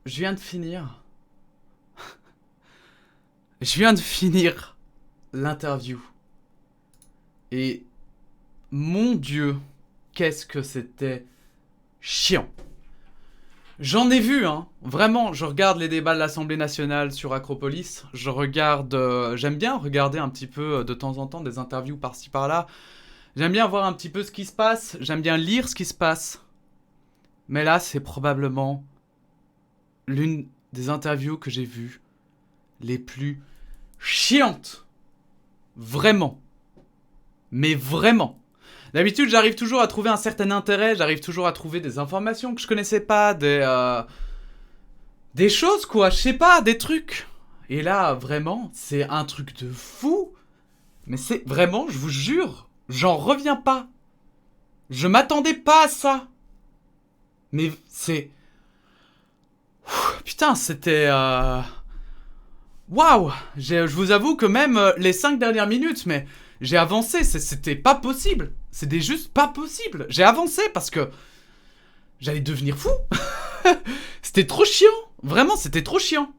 je viens de finir. Je viens de finir l'interview. Et mon Dieu, qu'est-ce que c'était chiant. J'en ai vu, hein. Vraiment, je regarde les débats de l'Assemblée nationale sur Acropolis. Je regarde... j'aime bien regarder un petit peu de temps en temps des interviews par-ci par-là. J'aime bien voir un petit peu ce qui se passe. J'aime bien lire ce qui se passe. Mais là, c'est probablement l'une des interviews que j'ai vues les plus chiantes. Vraiment. Mais vraiment. D'habitude, j'arrive toujours à trouver un certain intérêt, j'arrive toujours à trouver des informations que je connaissais pas, des choses quoi, je sais pas, des trucs. Et là, vraiment, c'est un truc de fou. Mais c'est vraiment, je vous jure, j'en reviens pas. Je m'attendais pas à ça. Mais c'est... Putain, c'était... Waouh. Je vous avoue que même les 5 dernières minutes, mais j'ai avancé, c'était pas possible. C'était juste pas possible. J'ai avancé parce que j'allais devenir fou. C'était trop chiant. Vraiment, c'était trop chiant.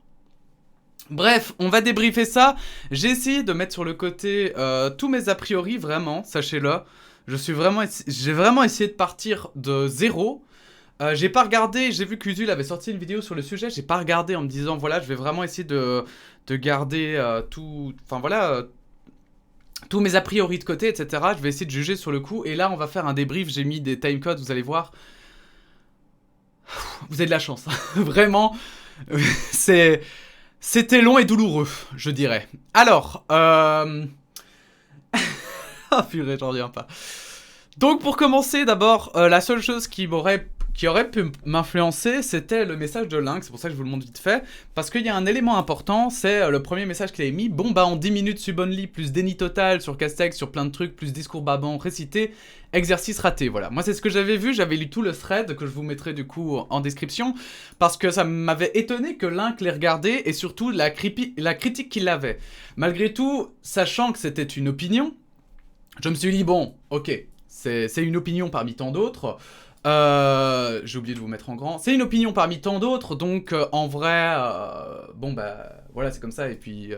Bref, on va débriefer ça. J'ai essayé de mettre sur le côté tous mes a priori, vraiment, sachez-le. J'ai vraiment essayé de partir de zéro. J'ai pas regardé, j'ai vu qu'Usul avait sorti une vidéo sur le sujet, j'ai pas regardé en me disant, voilà, je vais vraiment essayer de garder tout... Enfin voilà... tous mes a priori de côté, etc. Je vais essayer de juger sur le coup. Et là, on va faire un débrief. J'ai mis des timecodes, vous allez voir. Vous avez de la chance. Vraiment, c'était long et douloureux, je dirais. Alors, ah purée, j'en reviens pas. Donc, pour commencer, d'abord, la seule chose qui aurait pu m'influencer, c'était le message de Lynx. C'est pour ça que je vous le montre vite fait. Parce qu'il y a un élément important, c'est le premier message qu'il avait mis. Bon, bah, en 10 minutes, sub-only, plus déni total sur Castex, sur plein de trucs, plus discours babant récité, exercice raté. Voilà. Moi, c'est ce que j'avais vu. J'avais lu tout le thread que je vous mettrai du coup en description. Parce que ça m'avait étonné que Lynx l'ait regardé et surtout la critique qu'il avait. Malgré tout, sachant que c'était une opinion, je me suis dit, bon, ok, c'est une opinion parmi tant d'autres. J'ai oublié de vous mettre en grand. C'est une opinion parmi tant d'autres, donc en vrai, bon bah voilà, c'est comme ça. Et puis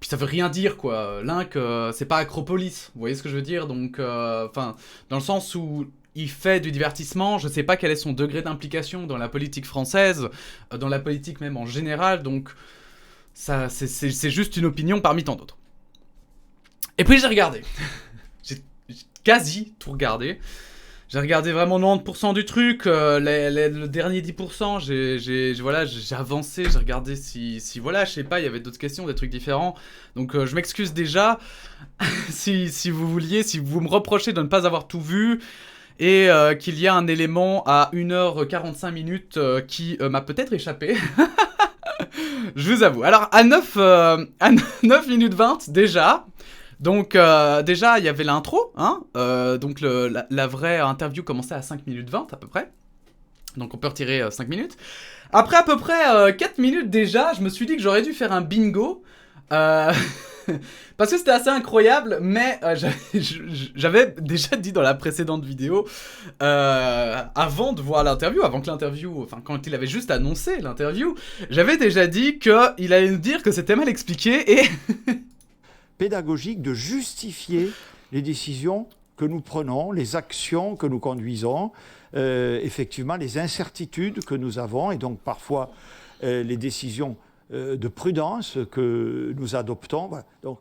ça veut rien dire quoi. Lynx, c'est pas Acropolis, vous voyez ce que je veux dire. Donc, enfin, dans le sens où il fait du divertissement, je sais pas quel est son degré d'implication dans la politique française, dans la politique même en général. Donc ça, c'est juste une opinion parmi tant d'autres. Et puis j'ai regardé. J'ai quasi tout regardé. J'ai regardé vraiment 90% du truc, le dernier 10%, j'ai avancé, j'ai regardé si voilà, je sais pas, il y avait d'autres questions, des trucs différents. Donc je m'excuse déjà si vous vouliez, si vous me reprochez de ne pas avoir tout vu et qu'il y a un élément à 1h45 minutes qui m'a peut-être échappé. Je vous avoue. Alors à 9 minutes 20 déjà. Donc déjà il y avait l'intro, hein, donc la vraie interview commençait à 5 minutes 20 à peu près. Donc on peut retirer 5 minutes. Après à peu près 4 minutes déjà, je me suis dit que j'aurais dû faire un bingo. Parce que c'était assez incroyable, mais j'avais déjà dit dans la précédente vidéo, avant de voir l'interview, avant que l'interview, enfin quand il avait juste annoncé l'interview, j'avais déjà dit qu'il allait nous dire que c'était mal expliqué et... pédagogique de justifier les décisions que nous prenons, les actions que nous conduisons, effectivement les incertitudes que nous avons et donc parfois les décisions de prudence que nous adoptons. Voilà. Donc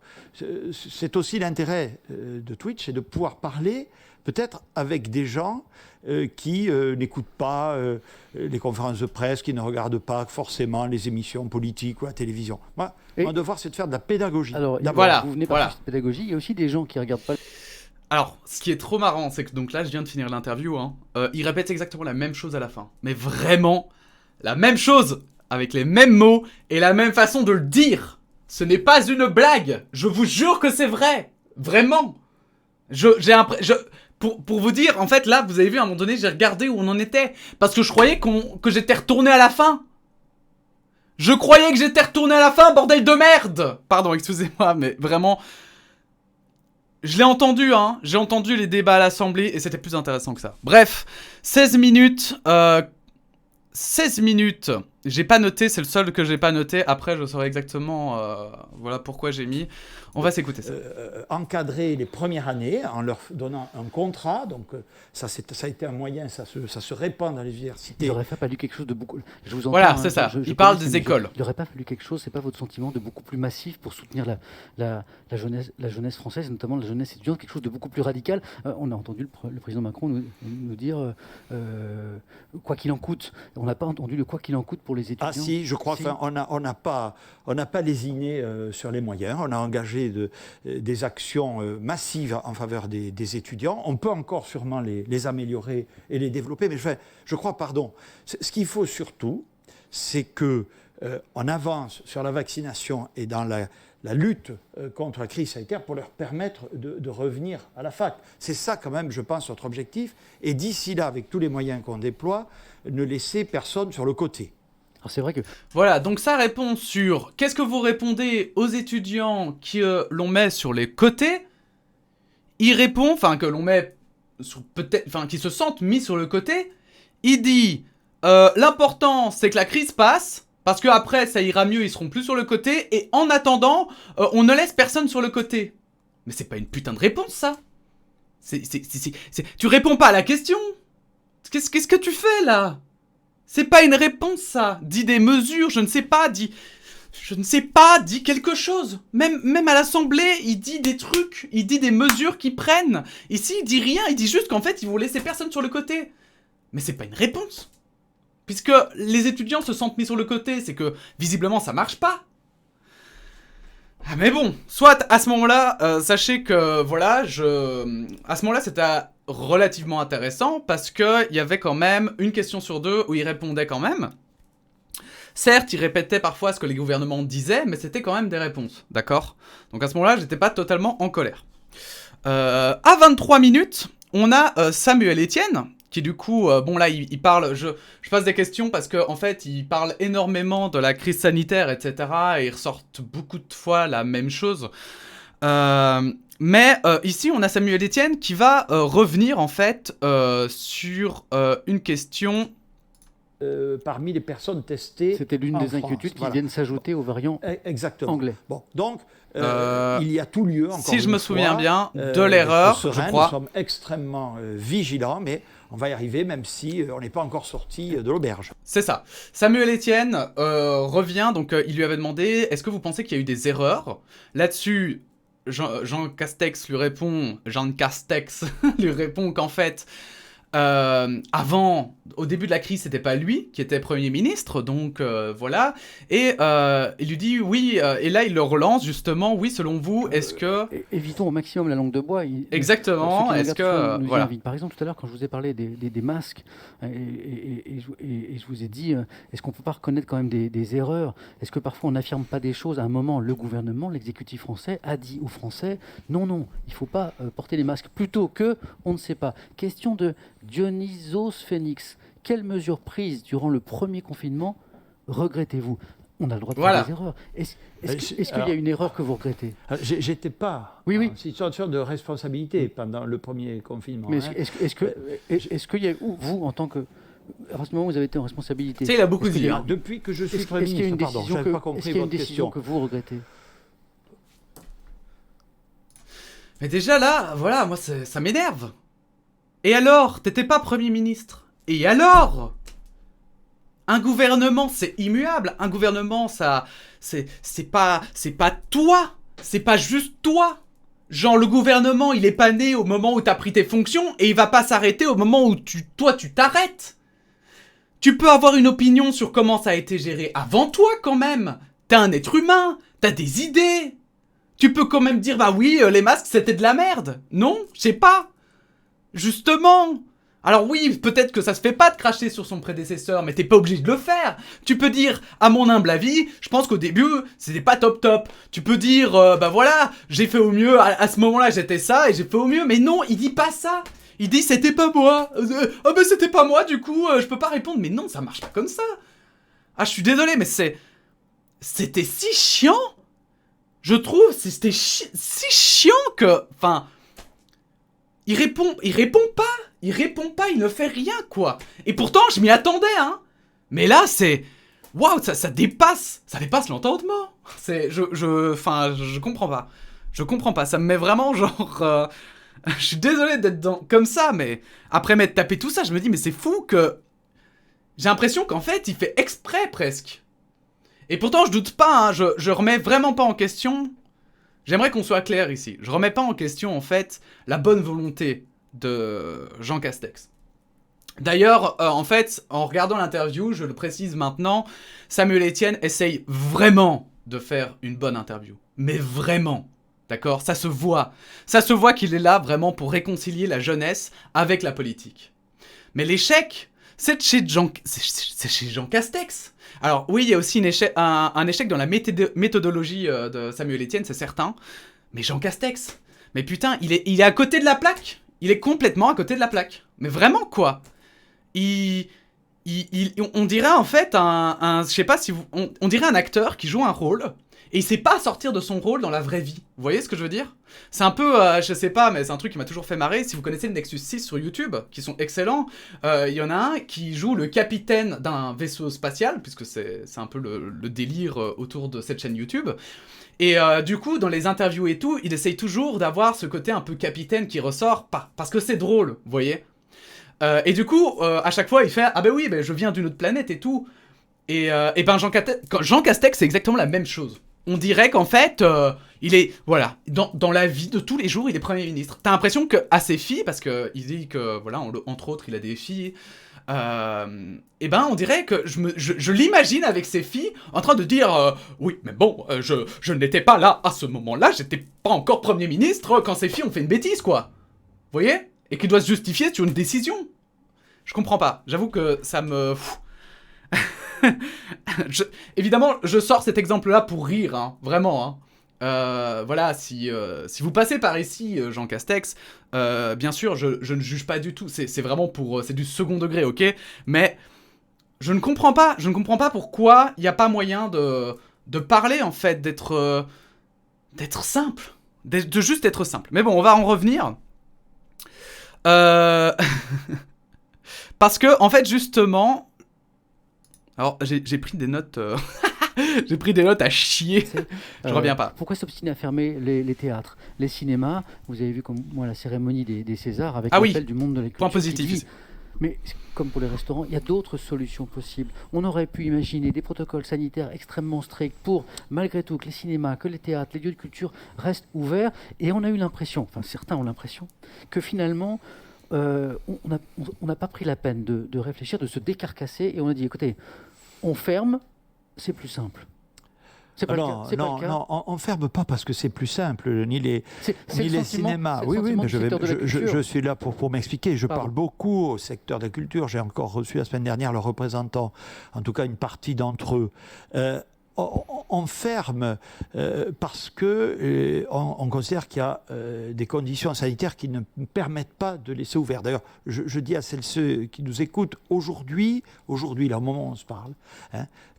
c'est aussi l'intérêt de Twitch, c'est de pouvoir parler peut-être avec des gens qui n'écoutent pas les conférences de presse, qui ne regardent pas forcément les émissions politiques ou la télévision. Moi, mon devoir, c'est de faire de la pédagogie. Alors, voilà, vous venez pas de pédagogie, il y a aussi des gens qui regardent pas... Alors, ce qui est trop marrant, c'est que donc là, je viens de finir l'interview, hein, il répète exactement la même chose à la fin. Mais vraiment, la même chose, avec les mêmes mots et la même façon de le dire. Ce n'est pas une blague, je vous jure que c'est vrai. Vraiment. Pour vous dire, en fait, là, vous avez vu, à un moment donné, j'ai regardé où on en était. Parce que je croyais que j'étais retourné à la fin. Je croyais que j'étais retourné à la fin, bordel de merde. Pardon, excusez-moi, mais vraiment... Je l'ai entendu, hein. J'ai entendu les débats à l'Assemblée et c'était plus intéressant que ça. Bref, 16 minutes... 16 minutes J'ai pas noté, c'est le seul que j'ai pas noté. Après, je saurai exactement voilà pourquoi j'ai mis. On va s'écouter ça. Encadrer les premières années en leur donnant un contrat. Donc, ça a été un moyen, ça se répand dans les universités. Il n'aurait pas fallu quelque chose de beaucoup. Je vous entends, Voilà, c'est ça. Il parle des écoles. Il n'aurait pas fallu quelque chose, c'est pas votre sentiment, de beaucoup plus massif pour soutenir la jeunesse française, et notamment la jeunesse étudiante, quelque chose de beaucoup plus radical. On a entendu le président Macron nous dire quoi qu'il en coûte. On n'a pas entendu le quoi qu'il en coûte pour les étudiants. Ah si, je crois qu'on n'a pas lésiné sur les moyens. On a engagé des actions massives en faveur des étudiants. On peut encore sûrement les améliorer et les développer, mais je crois, ce qu'il faut surtout, c'est qu'on avance sur la vaccination et dans la lutte contre la crise sanitaire pour leur permettre de revenir à la fac. C'est ça quand même, je pense, notre objectif. Et d'ici là, avec tous les moyens qu'on déploie, ne laisser personne sur le côté. Alors c'est vrai que... Voilà, donc ça répond sur... Qu'est-ce que vous répondez aux étudiants qui l'on met sur les côtés? Il répond, enfin que l'on met sur peut-être... Enfin, qui se sentent mis sur le côté. Il dit, l'important c'est que la crise passe, parce qu'après ça ira mieux, ils seront plus sur le côté, et en attendant, on ne laisse personne sur le côté. Mais c'est pas une putain de réponse ça. Tu réponds pas à la question. Qu'est-ce que tu fais là? C'est pas une réponse ça. Dis des mesures, je ne sais pas, dis quelque chose. Même à l'Assemblée, il dit des trucs, il dit des mesures qu'ils prennent. Ici, il dit rien, il dit juste qu'en fait, ils vont laisser personne sur le côté. Mais c'est pas une réponse. Puisque les étudiants se sentent mis sur le côté, c'est que visiblement ça marche pas. Ah mais bon, soit à ce moment-là, sachez que voilà, à ce moment-là c'était relativement intéressant parce que il y avait quand même une question sur deux où il répondait quand même. Certes, il répétait parfois ce que les gouvernements disaient, mais c'était quand même des réponses, d'accord? Donc à ce moment-là, j'étais pas totalement en colère. À 23 minutes, on a Samuel Etienne, qui du coup, bon là, il parle, je passe des questions parce qu'en fait, il parle énormément de la crise sanitaire, etc. Et il ressortent beaucoup de fois la même chose. Mais ici, on a Samuel Etienne qui va revenir en fait sur une question... parmi les personnes testées. C'était l'une des inquiétudes qui viennent s'ajouter aux variants anglais. Bon, donc, il y a tout lieu, encore si je me souviens bien, de l'erreur, je crois. Nous sommes extrêmement vigilants, mais on va y arriver, même si on n'est pas encore sorti de l'auberge. C'est ça. Samuel Etienne revient, donc il lui avait demandé, est-ce que vous pensez qu'il y a eu des erreurs? Là-dessus, Jean Castex lui répond qu'en fait, avant, au début de la crise, c'était pas lui qui était Premier ministre, donc voilà. Et il lui dit oui, et là il le relance justement, oui, selon vous, est-ce que... Évitons au maximum la langue de bois. Exactement, est-ce que... Voilà. Par exemple, tout à l'heure, quand je vous ai parlé des masques, et je vous ai dit, est-ce qu'on peut pas reconnaître quand même des erreurs? Est-ce que parfois on n'affirme pas des choses? À un moment, le gouvernement, l'exécutif français, a dit aux Français, non, il faut pas porter les masques, plutôt que, on ne sait pas. Question de Dionysos Phoenix, quelles mesures prises durant le premier confinement regrettez-vous? On a le droit de faire des erreurs. Est-ce qu'il y a une erreur que vous regrettez? J'étais pas en situation de responsabilité pendant le premier confinement. Mais est-ce qu'il y a vous, en tant que... À ce moment où vous avez été en responsabilité... Tu sais, il a beaucoup dit. Depuis que je suis Premier ministre, pardon, je n'avais pas compris votre question. Que vous regrettez? Mais déjà là, voilà, moi ça m'énerve. Et alors, t'étais pas Premier ministre? Et alors? Un gouvernement, c'est immuable. Un gouvernement, ça, c'est pas toi. C'est pas juste toi. Genre, le gouvernement, il est pas né au moment où t'as pris tes fonctions et il va pas s'arrêter au moment où tu t'arrêtes. Tu peux avoir une opinion sur comment ça a été géré avant toi, quand même. T'es un être humain. T'as des idées. Tu peux quand même dire, bah oui, les masques, c'était de la merde. Non, je sais pas. Justement. Alors oui, peut-être que ça se fait pas de cracher sur son prédécesseur, mais t'es pas obligé de le faire. Tu peux dire, à mon humble avis, je pense qu'au début, c'était pas top. Tu peux dire, bah voilà, j'ai fait au mieux, à ce moment-là, j'étais ça, et j'ai fait au mieux. Mais non, il dit pas ça. Il dit, c'était pas moi. Ah bah c'était pas moi, du coup, je peux pas répondre. Mais non, ça marche pas comme ça. Ah, je suis désolé, mais c'était si chiant. Je trouve, c'était si chiant que... Enfin... Il répond pas, il ne fait rien, quoi. Et pourtant, je m'y attendais, hein. Mais là, c'est... waouh, ça dépasse l'entendement. Je comprends pas. Je comprends pas. Ça me met vraiment genre. Je suis désolé d'être comme ça, mais après m'être tapé tout ça, je me dis, mais c'est fou que. J'ai l'impression qu'en fait, il fait exprès presque. Et pourtant, je doute pas, hein, je remets vraiment pas en question. J'aimerais qu'on soit clair ici. Je remets pas en question, en fait, la bonne volonté de Jean Castex. D'ailleurs, en fait, en regardant l'interview, je le précise maintenant, Samuel Etienne essaye vraiment de faire une bonne interview. Mais vraiment, d'accord ? Ça se voit. Ça se voit qu'il est là vraiment pour réconcilier la jeunesse avec la politique. Mais l'échec, c'est chez Jean Castex. Alors oui, il y a aussi un échec dans la méthodologie de Samuel Etienne, c'est certain. Mais Jean Castex, mais putain, il est à côté de la plaque. Il est complètement à côté de la plaque. Mais vraiment, quoi ? On dirait en fait je sais pas si on dirait un acteur qui joue un rôle et il sait pas sortir de son rôle dans la vraie vie. Vous voyez ce que je veux dire ? C'est un peu, je sais pas, mais c'est un truc qui m'a toujours fait marrer. Si vous connaissez le Nexus 6 sur YouTube, qui sont excellents, il y en a un qui joue le capitaine d'un vaisseau spatial, puisque c'est un peu le délire autour de cette chaîne YouTube. Et du coup, dans les interviews et tout, il essaye toujours d'avoir ce côté un peu capitaine qui ressort, parce que c'est drôle, vous voyez ? Et du coup, à chaque fois, il fait « Ah ben oui, je viens d'une autre planète et tout ». Et ben Jean Castex, c'est exactement la même chose. On dirait qu'en fait, il est, voilà, dans la vie de tous les jours, il est Premier ministre. T'as l'impression qu'à ses filles, parce qu'il dit que, voilà, entre autres, il a des filles, et ben on dirait que je l'imagine avec ses filles en train de dire oui, mais bon, je n'étais pas là à ce moment-là, j'étais pas encore Premier ministre quand ses filles ont fait une bêtise, quoi. Vous voyez ? Et qu'il doit se justifier sur une décision. Je comprends pas. J'avoue que ça me... Évidemment, je sors cet exemple-là pour rire, hein, vraiment. Hein. Voilà, si vous passez par ici, Jean Castex, bien sûr, je ne juge pas du tout. C'est vraiment pour... c'est du second degré, ok ? Mais je ne comprends pas pourquoi il n'y a pas moyen de parler, en fait, d'être simple. De juste être simple. Mais bon, on va en revenir. Parce que, en fait, justement... Alors, j'ai pris des notes... J'ai pris des notes à chier. Je reviens pas. Pourquoi s'obstiner à fermer les théâtres, les cinémas ? Vous avez vu comme moi la cérémonie des Césars avec l'appel du monde de la culture. Point positif. Mais comme pour les restaurants, il y a d'autres solutions possibles. On aurait pu imaginer des protocoles sanitaires extrêmement stricts pour, malgré tout, que les cinémas, que les théâtres, les lieux de culture restent ouverts. Et on a eu l'impression, enfin certains ont l'impression, que finalement, on n'a pas pris la peine de réfléchir, de se décarcasser. Et on a dit, écoutez, on ferme, c'est plus simple. C'est pas le cas. Non, on ferme pas parce que c'est plus simple, ni les cinémas. Oui, mais je suis là pour m'expliquer. Je parle beaucoup au secteur de la culture. J'ai encore reçu la semaine dernière leurs représentants, en tout cas une partie d'entre eux. On ferme parce que on considère qu'il y a des conditions sanitaires qui ne permettent pas de laisser ouvert. D'ailleurs, je dis à ceux qui nous écoutent, aujourd'hui, là, au moment où on se parle,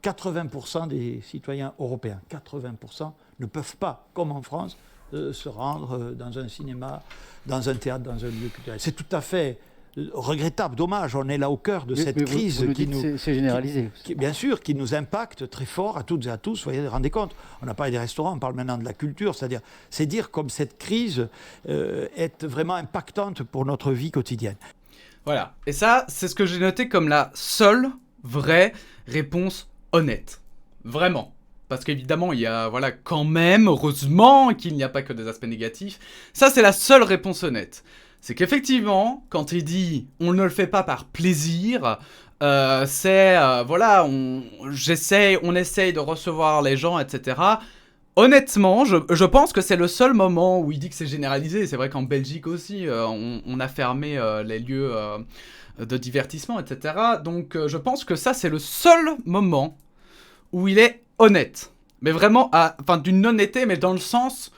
80% des citoyens européens, 80% ne peuvent pas, comme en France, se rendre dans un cinéma, dans un théâtre, dans un lieu culturel. C'est tout à fait regrettable, dommage, on est là au cœur de cette crise c'est généralisé. Bien sûr, qui nous impacte très fort à toutes et à tous. Vous vous rendez compte, on a parlé des restaurants, on parle maintenant de la culture, c'est dire comme cette crise est vraiment impactante pour notre vie quotidienne. Voilà, et ça, c'est ce que j'ai noté comme la seule vraie réponse honnête. Vraiment. Parce qu'évidemment, il y a, voilà, quand même, heureusement qu'il n'y a pas que des aspects négatifs. Ça, c'est la seule réponse honnête. C'est qu'effectivement, quand il dit « on ne le fait pas par plaisir », voilà, on essaye de recevoir les gens, etc. Honnêtement, je pense que c'est le seul moment où il dit que c'est généralisé. C'est vrai qu'en Belgique aussi, on a fermé les lieux de divertissement, etc. Donc je pense que ça, c'est le seul moment où il est honnête. Mais vraiment, d'une honnêteté, mais dans le sens...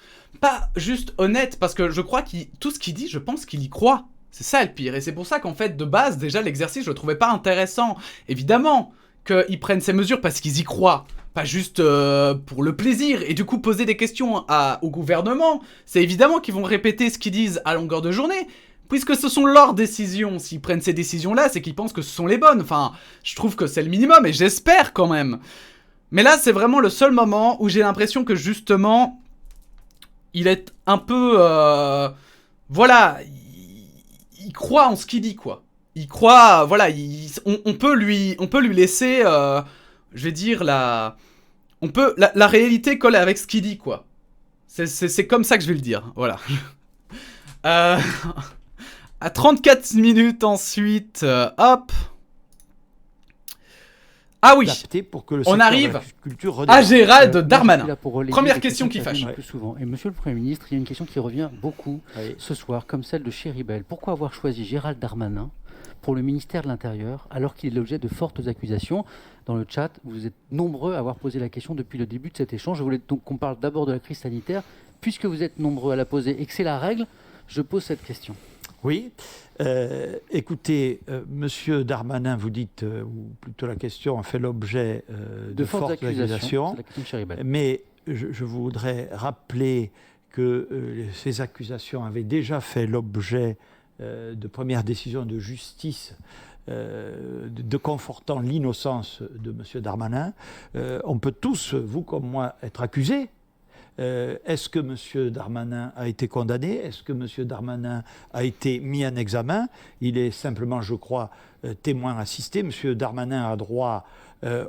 Pas juste honnête, parce que je crois que tout ce qu'il dit, je pense qu'il y croit. C'est ça le pire. Et c'est pour ça qu'en fait, de base, déjà, l'exercice, je le trouvais pas intéressant. Évidemment qu'ils prennent ces mesures parce qu'ils y croient. Pas juste pour le plaisir. Et du coup, poser des questions au gouvernement, c'est évidemment qu'ils vont répéter ce qu'ils disent à longueur de journée. puisque ce sont leurs décisions, s'ils prennent ces décisions-là, c'est qu'ils pensent que ce sont les bonnes. Enfin, je trouve que c'est le minimum, et j'espère quand même. Mais là, c'est vraiment le seul moment où j'ai l'impression que, justement, il est un peu... voilà, il croit en ce qu'il dit, quoi. Il croit... Voilà, on peut lui laisser... je vais dire, la réalité colle avec ce qu'il dit, quoi. C'est comme ça que je vais le dire, voilà. À 34 minutes ensuite, hop. Ah oui, Pour que le on secteur arrive de la culture à redémarre. Gérald Moi, je Darmanin. suis là pour relayer Première des question questions qui fâche. reviennent le plus souvent. Et monsieur le Premier ministre, il y a une question qui revient beaucoup Oui. ce soir, comme celle de Chéribel. Pourquoi avoir choisi Gérald Darmanin pour le ministère de l'Intérieur, alors qu'il est l'objet de fortes accusations? Dans le chat, vous êtes nombreux à avoir posé la question depuis le début de cet échange. Je voulais donc qu'on parle d'abord de la crise sanitaire. Puisque vous êtes nombreux à la poser et que c'est la règle, je pose cette question. Oui. Écoutez, Monsieur Darmanin, vous dites, ou plutôt la question a fait l'objet de fortes accusations. C'est la question de Chéribel. Mais je voudrais rappeler que ces accusations avaient déjà fait l'objet de premières décisions de justice de confortant l'innocence de M. Darmanin. On peut tous, vous comme moi, être accusés. Est-ce que M. Darmanin a été condamné? Est-ce que M. Darmanin a été mis en examen? Il est simplement, je crois, témoin assisté. M. Darmanin a droit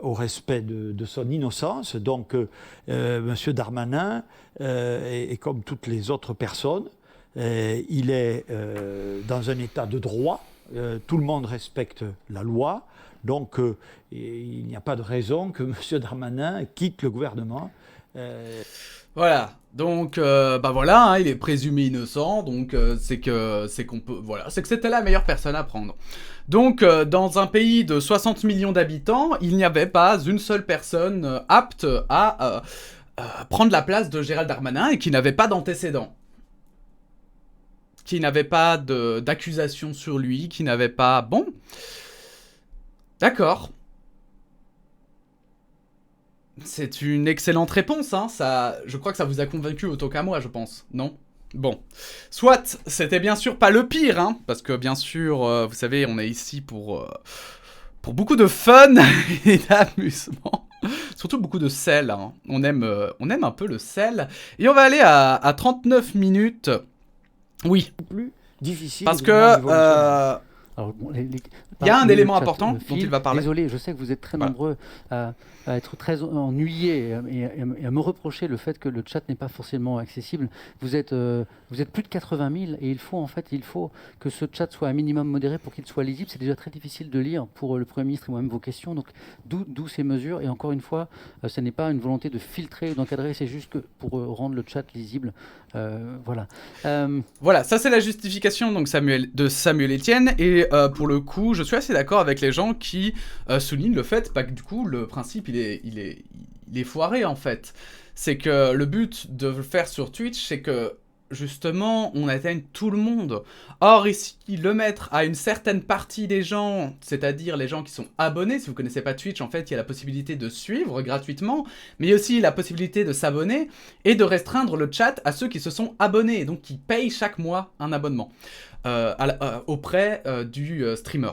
au respect de son innocence. Donc, M. Darmanin est comme toutes les autres personnes. Il est dans un état de droit. Tout le monde respecte la loi. Donc, il n'y a pas de raison que M. Darmanin quitte le gouvernement. Voilà, donc bah voilà, hein, il est présumé innocent, donc c'est que c'était la meilleure personne à prendre. Donc dans un pays de 60 millions d'habitants, il n'y avait pas une seule personne apte à prendre la place de Gérald Darmanin et qui n'avait pas d'antécédents. Qui n'avait pas d'accusation sur lui, qui n'avait pas... Bon. D'accord. C'est une excellente réponse, hein. Je crois que ça vous a convaincu autant qu'à moi, je pense. Non? Bon. Soit, c'était bien sûr pas le pire, hein, parce que bien sûr, vous savez, on est ici pour beaucoup de fun et d'amusement. Surtout beaucoup de sel, hein. On aime un peu le sel. Et on va aller à 39 minutes. Oui. Plus difficile. Parce que... Alors, bon, il y a un élément important dont il va parler. Désolé, je sais que vous êtes très nombreux à être très ennuyés et à me reprocher le fait que le chat n'est pas forcément accessible. Vous êtes plus de 80 000 et il faut que ce chat soit un minimum modéré pour qu'il soit lisible. C'est déjà très difficile de lire pour le Premier ministre et moi-même vos questions. Donc d'où ces mesures. Et encore une fois, ce n'est pas une volonté de filtrer ou d'encadrer, c'est juste que pour rendre le chat lisible. Voilà. Voilà, ça c'est la justification donc de Samuel Etienne. Et pour le coup, je suis assez d'accord avec les gens qui soulignent le fait que du coup, le principe, il est foiré en fait. C'est que le but de le faire sur Twitch, c'est que justement, on atteigne tout le monde. Or, ici, le mettre à une certaine partie des gens, c'est-à-dire les gens qui sont abonnés, si vous connaissez pas Twitch, en fait, il y a la possibilité de suivre gratuitement, mais il y a aussi la possibilité de s'abonner et de restreindre le chat à ceux qui se sont abonnés, donc qui payent chaque mois un abonnement auprès du streamer.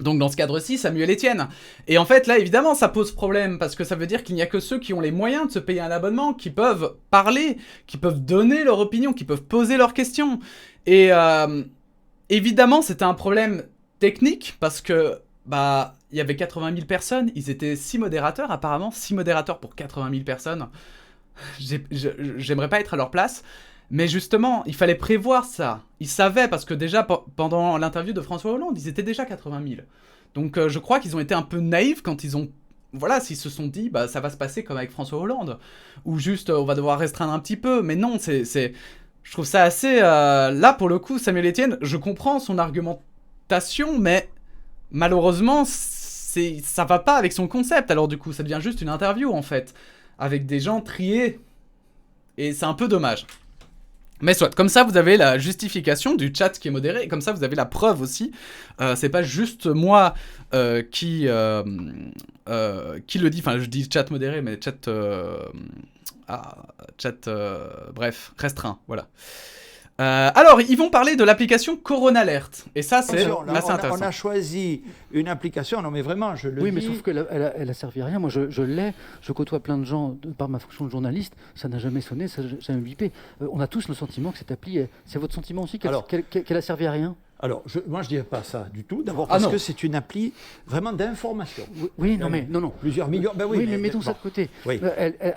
Donc dans ce cadre-ci, Samuel Etienne. Et en fait, là, évidemment, ça pose problème, parce que ça veut dire qu'il n'y a que ceux qui ont les moyens de se payer un abonnement, qui peuvent parler, qui peuvent donner leur opinion, qui peuvent poser leurs questions. Et évidemment, c'était un problème technique, parce que, bah, il y avait 80 000 personnes, ils étaient 6 modérateurs, apparemment, 6 modérateurs pour 80 000 personnes. J'aimerais pas être à leur place. Mais justement, il fallait prévoir ça. Ils savaient, parce que déjà, pendant l'interview de François Hollande, ils étaient déjà 80 000. Donc je crois qu'ils ont été un peu naïfs quand ils ont... Voilà, s'ils se sont dit, bah ça va se passer comme avec François Hollande. Ou juste, on va devoir restreindre un petit peu. Mais non, je trouve ça assez... Là, pour le coup, Samuel Etienne, je comprends son argumentation, mais malheureusement, ça va pas avec son concept. Alors du coup, ça devient juste une interview, en fait. Avec des gens triés. Et c'est un peu dommage. Mais soit, comme ça vous avez la justification du chat qui est modéré, et comme ça vous avez la preuve aussi. C'est pas juste moi qui le dit, enfin je dis chat modéré, mais chat... bref, restreint, voilà. Alors, ils vont parler de l'application Corona Alert. Et ça, c'est Attention, là, assez intéressant. on a choisi une application, non mais vraiment, je le Oui, dis. mais sauf qu'elle elle a servi à rien. Moi, je l'ai, je côtoie plein de gens par ma fonction de journaliste, ça n'a jamais sonné, ça n'a jamais bipé. On a tous le sentiment que cette appli, c'est votre sentiment aussi Alors- qu'elle a servi à rien? Alors, moi je ne dirais pas ça du tout, d'abord Ah parce non. que c'est une appli vraiment d'information. Oui, non, mais non. Plusieurs millions, ben oui, Oui, mais mettons ça bon. de côté. Oui.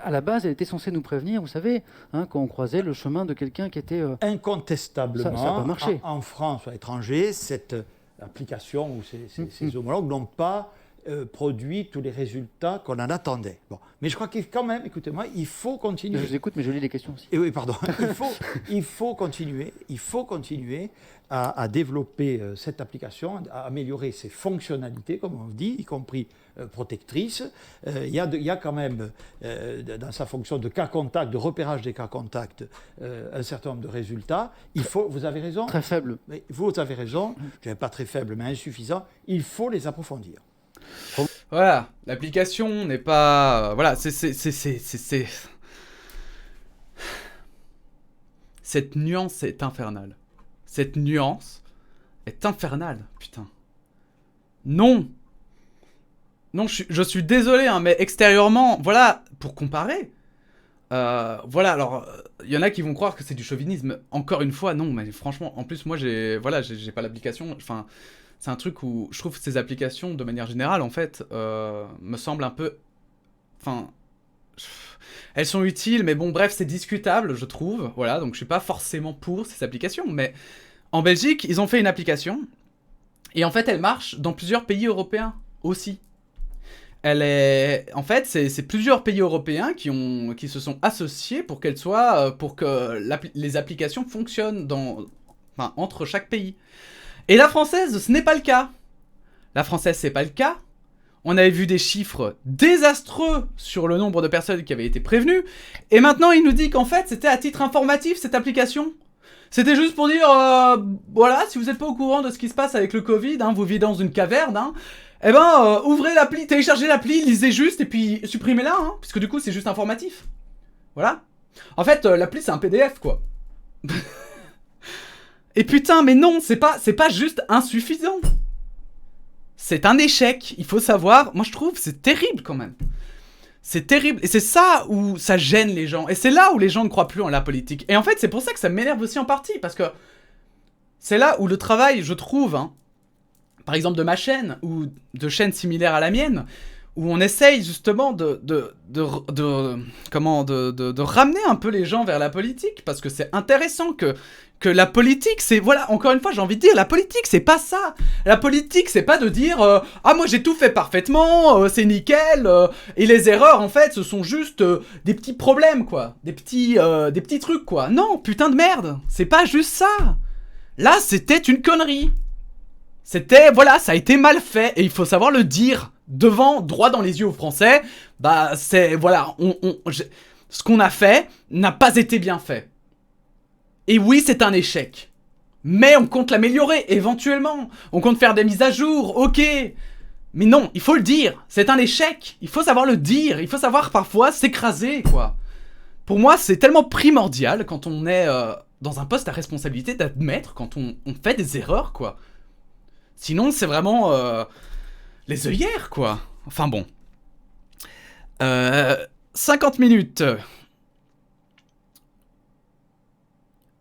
À la base, elle était censée nous prévenir, vous savez, hein, quand on croisait le chemin de quelqu'un qui était... Incontestablement, Ça a pas marché. en France ou à l'étranger, cette application ou ces homologues n'ont pas produit tous les résultats qu'on en attendait. Bon. Mais je crois qu'il quand même, écoutez-moi, il faut continuer. Je vous écoute, mais je lis les questions aussi. Et oui, pardon. Il faut continuer à développer cette application, à améliorer ses fonctionnalités, comme on dit, y compris protectrices. Il y a quand même, dans sa fonction de cas contact, de repérage des cas contacts, un certain nombre de résultats. Vous avez raison. Très faible. Mais vous avez raison. Je ne pas très faible, mais insuffisant. Il faut les approfondir. Voilà, l'application n'est pas... Voilà, c'est... Cette nuance est infernale. Cette nuance est infernale, putain. Non. Non, je suis désolé, hein, mais extérieurement, voilà, pour comparer... voilà, alors, il y en a qui vont croire que c'est du chauvinisme. Encore une fois, non, mais franchement, en plus, moi, j'ai pas l'application, enfin... C'est un truc où je trouve que ces applications, de manière générale, en fait, me semblent un peu... Enfin... Elles sont utiles, mais bon, bref, c'est discutable, je trouve. Voilà, donc je suis pas forcément pour ces applications. Mais en Belgique, ils ont fait une application. Et en fait, elle marche dans plusieurs pays européens aussi. Elle est... En fait, c'est plusieurs pays européens qui se sont associés pour qu'elle soit... pour que les applications fonctionnent entre chaque pays. Et la française, ce n'est pas le cas. La française, c'est pas le cas. On avait vu des chiffres désastreux sur le nombre de personnes qui avaient été prévenues. Et maintenant, il nous dit qu'en fait, c'était à titre informatif, cette application. C'était juste pour dire, voilà, si vous n'êtes pas au courant de ce qui se passe avec le Covid, hein, vous vivez dans une caverne, hein, eh ben, ouvrez l'appli, téléchargez l'appli, lisez juste, et puis supprimez-la, hein, puisque du coup, c'est juste informatif. Voilà. En fait, l'appli, c'est un PDF, quoi. Et putain, mais non, c'est pas juste insuffisant. C'est un échec, il faut savoir. Moi, je trouve, c'est terrible quand même. C'est terrible. Et c'est ça où ça gêne les gens. Et c'est là où les gens ne croient plus en la politique. Et en fait, c'est pour ça que ça m'énerve aussi en partie. Parce que c'est là où le travail, je trouve, hein, par exemple de ma chaîne, ou de chaînes similaires à la mienne, où on essaye justement de ramener un peu les gens vers la politique. Parce que c'est intéressant que la politique, c'est... Voilà, encore une fois, j'ai envie de dire, la politique, c'est pas ça. La politique, c'est pas de dire ah, moi, j'ai tout fait parfaitement, c'est nickel, et les erreurs, en fait, ce sont juste des petits problèmes, quoi. Des petits trucs, quoi. Non, putain de merde, c'est pas juste ça. Là, c'était une connerie. C'était... Voilà, ça a été mal fait, et il faut savoir le dire droit dans les yeux aux Français. Bah, c'est... Voilà, ce qu'on a fait n'a pas été bien fait. Et oui, c'est un échec. Mais on compte l'améliorer, éventuellement. On compte faire des mises à jour, ok. Mais non, il faut le dire. C'est un échec. Il faut savoir le dire. Il faut savoir parfois s'écraser, quoi. Pour moi, c'est tellement primordial quand on est dans un poste à responsabilité d'admettre quand on fait des erreurs, quoi. Sinon, c'est vraiment les œillères, quoi. Enfin bon. 50 minutes...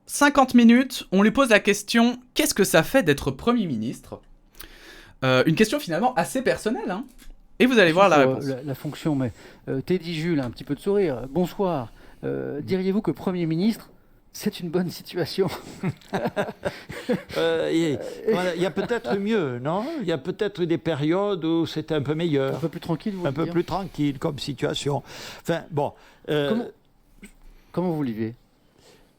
50 minutes, on lui pose la question « Qu'est-ce que ça fait d'être Premier ministre ?» Une question finalement assez personnelle, hein. Et vous allez voir la réponse. La fonction, mais Teddy Jules, un petit peu de sourire. Bonsoir. Diriez-vous que Premier ministre, c'est une bonne situation? Il y a peut-être mieux, non? Il y a peut-être des périodes où c'était un peu meilleur. Un peu plus tranquille, vous Un voulez peu dire plus tranquille comme situation. Enfin, bon... Comment vous vivez?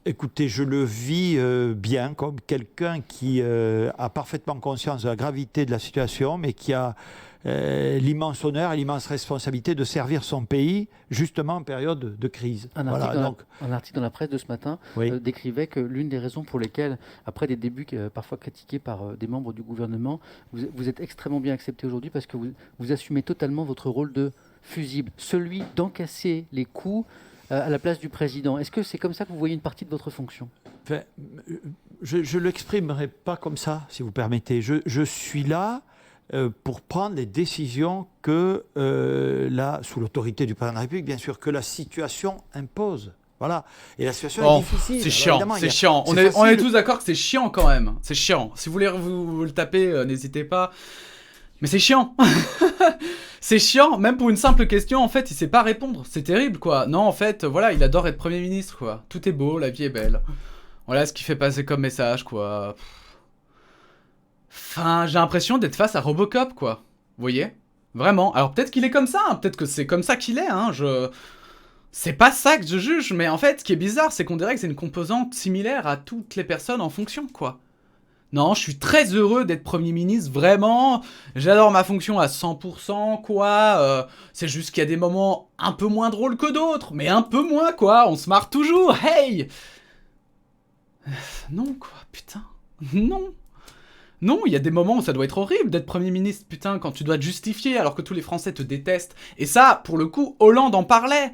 Écoutez, je le vis bien comme quelqu'un qui a parfaitement conscience de la gravité de la situation, mais qui a l'immense honneur et l'immense responsabilité de servir son pays, justement en période de crise. Un article dans la presse de ce matin décrivait que l'une des raisons pour lesquelles, après des débuts parfois critiqués par des membres du gouvernement, vous êtes extrêmement bien accepté aujourd'hui parce que vous assumez totalement votre rôle de fusible, celui d'encasser les coups à la place du président. Est-ce que c'est comme ça que vous voyez une partie de votre fonction? Enfin, je ne l'exprimerai pas comme ça, si vous permettez. Je suis là pour prendre les décisions que, là, sous l'autorité du président de la République, bien sûr, que la situation impose. Voilà. Et la situation est difficile. C'est chiant, c'est chiant. On est tous d'accord que c'est chiant quand même. C'est chiant. Si vous voulez vous le taper, n'hésitez pas. Mais c'est chiant. C'est chiant, même pour une simple question, en fait, il sait pas répondre. C'est terrible, quoi. Non, en fait, voilà, il adore être Premier ministre, quoi. Tout est beau, la vie est belle. Voilà ce qu'il fait passer comme message, quoi. Enfin, j'ai l'impression d'être face à Robocop, quoi. Vous voyez ? Vraiment. Alors peut-être qu'il est comme ça, hein. Peut-être que c'est comme ça qu'il est, hein. C'est pas ça que je juge, mais en fait, ce qui est bizarre, c'est qu'on dirait que c'est une composante similaire à toutes les personnes en fonction, quoi. Non, je suis très heureux d'être Premier ministre, vraiment. J'adore ma fonction à 100%, quoi. C'est juste qu'il y a des moments un peu moins drôles que d'autres, mais un peu moins, quoi. On se marre toujours, hey. Non, quoi, putain. Non. Non, il y a des moments où ça doit être horrible d'être Premier ministre, putain, quand tu dois te justifier alors que tous les Français te détestent. Et ça, pour le coup, Hollande en parlait.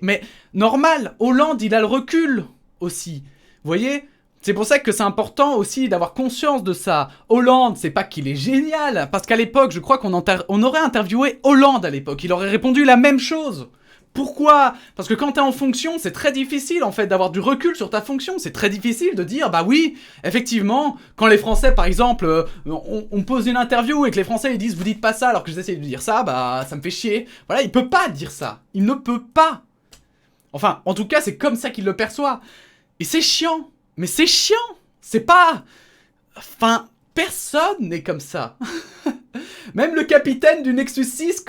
Mais normal, Hollande, il a le recul aussi. Vous voyez ? C'est pour ça que c'est important aussi d'avoir conscience de ça. Hollande, c'est pas qu'il est génial, parce qu'à l'époque, je crois qu'on aurait interviewé Hollande à l'époque. Il aurait répondu la même chose. Pourquoi ? Parce que quand t'es en fonction, c'est très difficile en fait d'avoir du recul sur ta fonction. C'est très difficile de dire, bah oui, effectivement, quand les Français, par exemple, on pose une interview et que les Français ils disent, vous dites pas ça alors que j'essaie de dire ça, bah ça me fait chier. Voilà, il peut pas dire ça. Il ne peut pas. Enfin, en tout cas, c'est comme ça qu'il le perçoit. Et c'est chiant. Mais c'est chiant. C'est pas... Enfin, personne n'est comme ça. Même le capitaine du Nexus 6,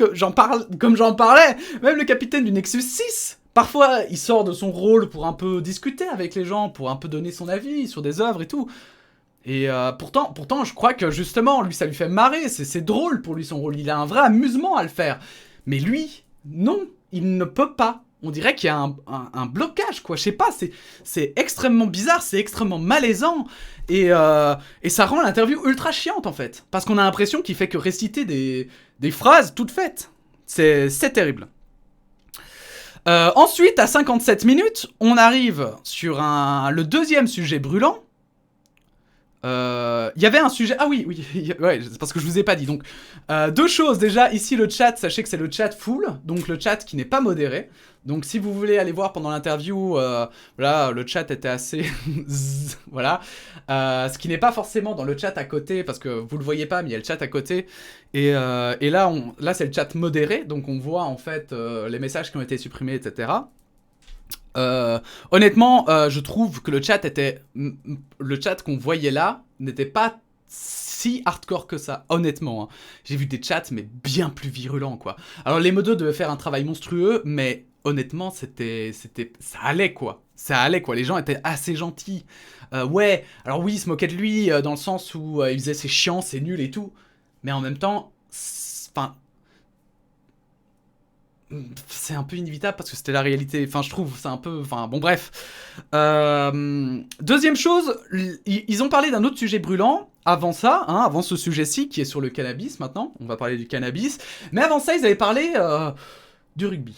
comme j'en parlais, même le capitaine du Nexus 6, parfois il sort de son rôle pour un peu discuter avec les gens, pour un peu donner son avis sur des œuvres et tout. Et pourtant, je crois que justement, lui, ça lui fait marrer, c'est drôle pour lui son rôle, il a un vrai amusement à le faire. Mais lui, non, il ne peut pas. On dirait qu'il y a un blocage, quoi. Je sais pas, c'est extrêmement bizarre, c'est extrêmement malaisant. Et ça rend l'interview ultra chiante, en fait. Parce qu'on a l'impression qu'il fait que réciter des phrases toutes faites. C'est terrible. Ensuite, à 57 minutes, on arrive sur le deuxième sujet brûlant. Il y avait un sujet... Ah oui, ouais, c'est parce que je vous ai pas dit. Donc, deux choses. Déjà, ici, le chat, sachez que c'est le chat full. Donc, le chat qui n'est pas modéré. Donc, si vous voulez aller voir pendant l'interview, voilà, le chat était assez... voilà. Ce qui n'est pas forcément dans le chat à côté, parce que vous le voyez pas, mais il y a le chat à côté. Et là, c'est le chat modéré. Donc, on voit, en fait, les messages qui ont été supprimés, etc. Honnêtement, je trouve que le chat qu'on voyait là n'était pas si hardcore que ça, honnêtement. Hein. J'ai vu des chats, mais bien plus virulents, quoi. Alors, les modos devaient faire un travail monstrueux, mais honnêtement, ça allait, quoi. Ça allait, quoi. Les gens étaient assez gentils. Ouais, alors oui, ils se moquaient de lui, dans le sens où ils disaient c'est chiant, c'est nul et tout. Mais en même temps, enfin... C'est un peu inévitable parce que c'était la réalité. Enfin, je trouve, c'est un peu... Enfin, bon, bref. Deuxième chose, ils ont parlé d'un autre sujet brûlant. Avant ça, hein, avant ce sujet-ci, qui est sur le cannabis, maintenant. On va parler du cannabis. Mais avant ça, ils avaient parlé du rugby.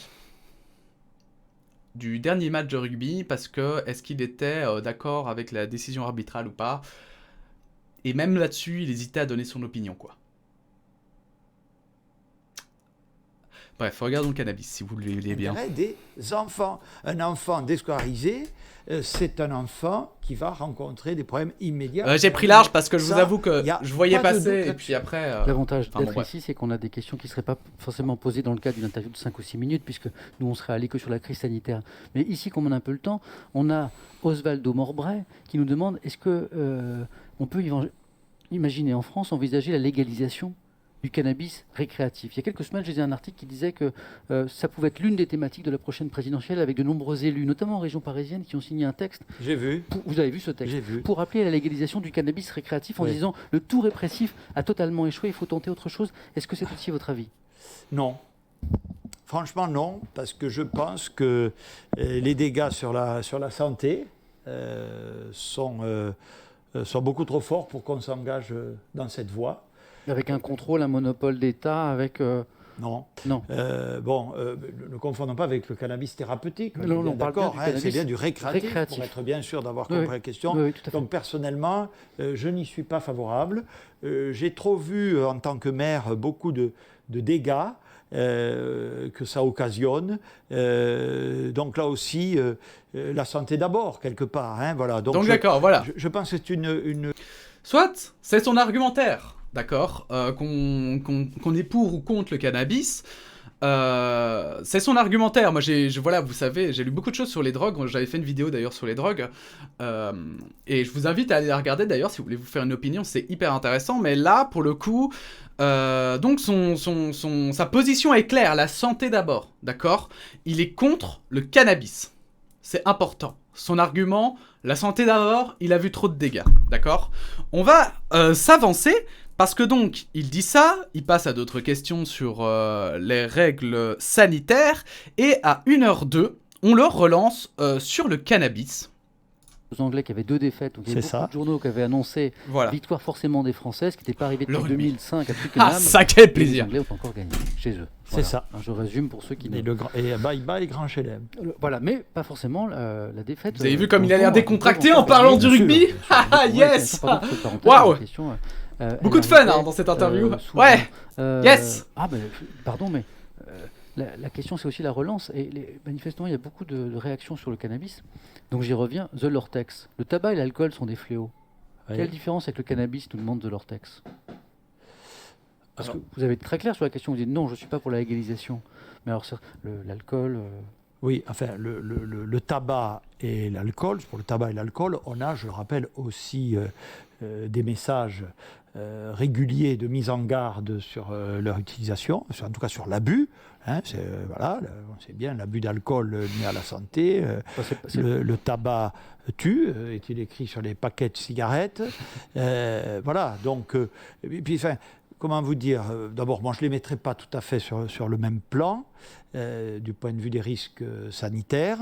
Du dernier match de rugby, parce que est-ce qu'il était d'accord avec la décision arbitrale ou pas. Et même là-dessus, il hésitait à donner son opinion, quoi. Bref, regardons le cannabis, si vous le voulez bien. Des enfants. Un enfant déscolarisé, c'est un enfant qui va rencontrer des problèmes immédiats. J'ai pris large parce que je vous avoue que je voyais passer, et puis après... L'avantage d'être ici, c'est qu'on a des questions qui ne seraient pas forcément posées dans le cadre d'une interview de 5 ou 6 minutes, puisque nous, on serait allé que sur la crise sanitaire. Mais ici, comme on a un peu le temps, on a Osvaldo Morbray qui nous demande, est-ce que on peut imaginer en France envisager la légalisation du cannabis récréatif. Il y a quelques semaines, j'ai lu un article qui disait que ça pouvait être l'une des thématiques de la prochaine présidentielle, avec de nombreux élus, notamment en région parisienne, qui ont signé un texte. J'ai vu. Vous avez vu ce texte ? J'ai vu. Pour appeler à la légalisation du cannabis récréatif en disant le tout répressif a totalement échoué, il faut tenter autre chose. Est-ce que c'est aussi votre avis ? Non. Franchement, non, parce que je pense que les dégâts sur la santé sont beaucoup trop forts pour qu'on s'engage dans cette voie. Avec un contrôle, un monopole d'État, avec... Non. Non. Ne confondons pas avec le cannabis thérapeutique. Non, on parle bien du cannabis c'est bien du récréatif, récréatif. pour être bien sûr d'avoir compris la question. Oui, tout à fait. Donc personnellement, je n'y suis pas favorable. J'ai trop vu en tant que maire beaucoup de dégâts que ça occasionne. Donc là aussi, la santé d'abord, quelque part. Hein, voilà. Donc d'accord, voilà. Je pense que c'est une... Soit, c'est son argumentaire, d'accord, qu'on est pour ou contre le cannabis. C'est son argumentaire. Moi, voilà, vous savez, j'ai lu beaucoup de choses sur les drogues. J'avais fait une vidéo d'ailleurs sur les drogues. Et je vous invite à aller la regarder d'ailleurs si vous voulez vous faire une opinion. C'est hyper intéressant. Mais là, pour le coup, donc sa position est claire. La santé d'abord, d'accord. Il est contre le cannabis. C'est important. Son argument, la santé d'abord, il a vu trop de dégâts, d'accord. On va s'avancer. Parce que donc, il dit ça, il passe à d'autres questions sur les règles sanitaires, et à 1h02, on le relance sur le cannabis. Aux Anglais qui avaient 2 défaites, donc il y avait beaucoup de journaux qui avaient annoncé victoire forcément des Français, ce qui n'était pas arrivé depuis 2005 à Twickenham. Ah, ça quel plaisir. Les Anglais ont encore gagné chez eux. C'est ça. Je résume pour ceux qui ne... Et bye Grand Chelem. Voilà, mais pas forcément la défaite. Vous avez vu comme il a l'air décontracté en parlant du rugby. Ah yes. Waouh. Beaucoup de fun dans cette interview. Yes. Ah ben, pardon, mais la question c'est aussi la relance. Et manifestement, il y a beaucoup de réactions sur le cannabis. Donc j'y reviens. The Lortex. Le tabac et l'alcool sont des fléaux. Oui. Quelle différence avec le cannabis nous demande The Lortex? Parce que vous avez été très clair sur la question. Vous dites non, je ne suis pas pour la légalisation. Mais alors l'alcool... Oui, enfin, le tabac et l'alcool, pour le tabac et l'alcool, on a, je le rappelle, aussi des messages réguliers de mise en garde sur leur utilisation, en tout cas sur l'abus. Hein, c'est bien, l'abus d'alcool nuit à la santé. Le tabac tue, est-il écrit sur les paquets de cigarettes. Voilà, donc, et puis, enfin, comment vous dire, d'abord, moi je ne les mettrai pas tout à fait sur le même plan, du point de vue des risques sanitaires.